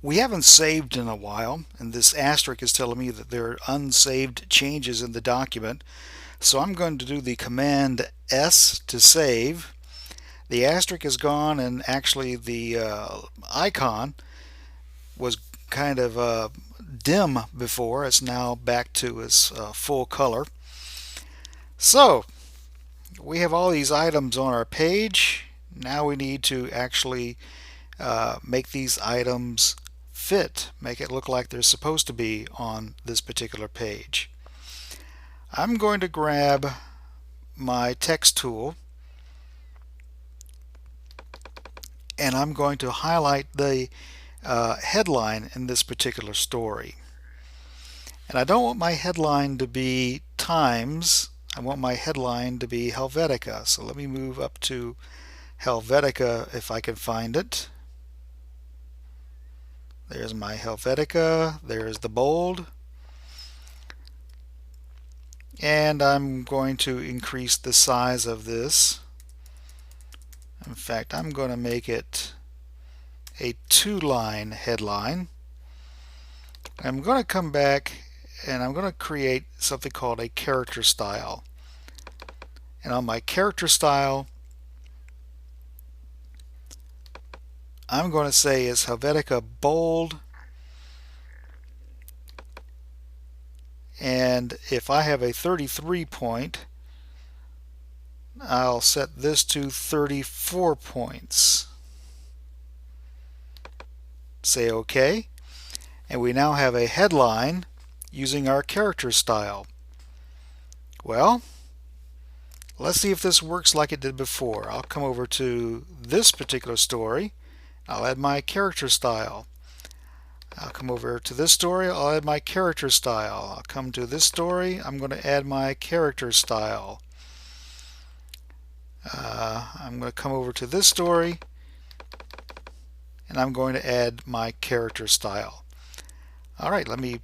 We haven't saved in a while, and this asterisk is telling me that there are unsaved changes in the document. So I'm going to do the Command S to save. The asterisk is gone, and actually the icon was kind of dim before. It's now back to its full color. So we have all these items on our page. Now we need to actually make these items fit, make it look like they're supposed to be on this particular page. I'm going to grab my text tool and I'm going to highlight the headline in this particular story. And I don't want my headline to be Times. I want my headline to be Helvetica. So let me move up to Helvetica if I can find it. There's my Helvetica. There's the bold. And I'm going to increase the size of this. In fact, I'm going to make it a 2-line headline. I'm going to come back and I'm going to create something called a character style. And on my character style, I'm going to say is Helvetica bold. And if I have a 33 point, I'll set this to 34 points. Say OK. And we now have a headline using our character style. Well, let's see if this works like it did before. I'll come over to this particular story. I'll add my character style. I'll come over to this story. I'll add my character style. I'll come to this story. I'm going to add my character style. I'm going to come over to this story and I'm going to add my character style. Alright, let me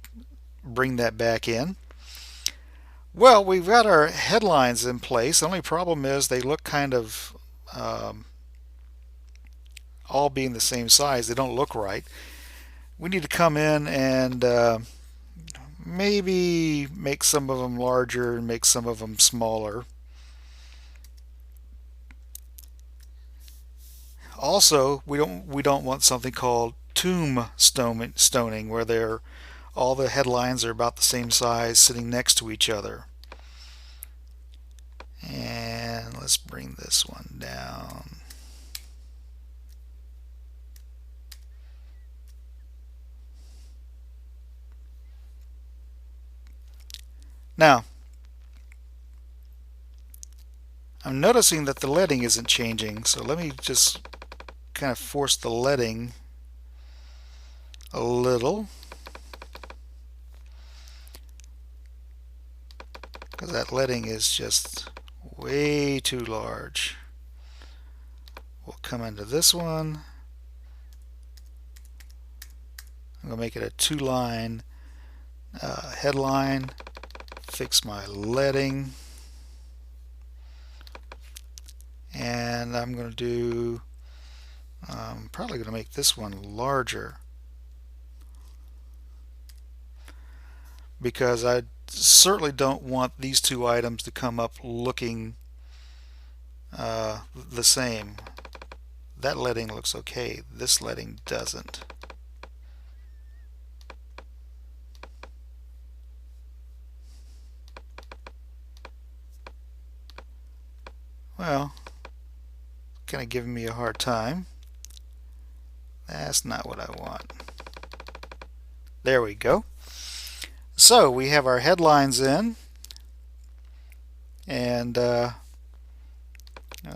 bring that back in. Well, we've got our headlines in place. The only problem is they look kind of all being the same size. They don't look right. We need to come in and maybe make some of them larger and make some of them smaller. Also, we don't want something called tombstoning where all the headlines are about the same size sitting next to each other. And let's bring this one down. Now, I'm noticing that the leading isn't changing, so let me just kind of force the leading a little, because that leading is just way too large. We'll come into this one. I'm going to make it a 2-line headline, fix my leading, and I'm going to do probably going to make this one larger because I certainly don't want these two items to come up looking the same. That leading looks okay. This leading doesn't. Well, kind of giving me a hard time. That's not what I want. There we go. So we have our headlines in, and now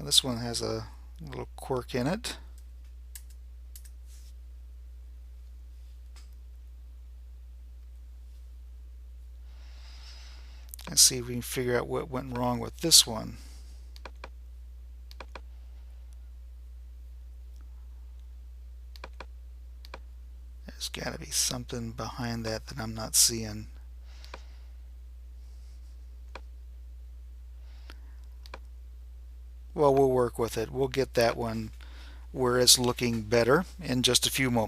this one has a little quirk in it. Let's see if we can figure out what went wrong with this one. There's got to be something behind that I'm not seeing. Well, we'll work with it. We'll get that one where it's looking better in just a few moments.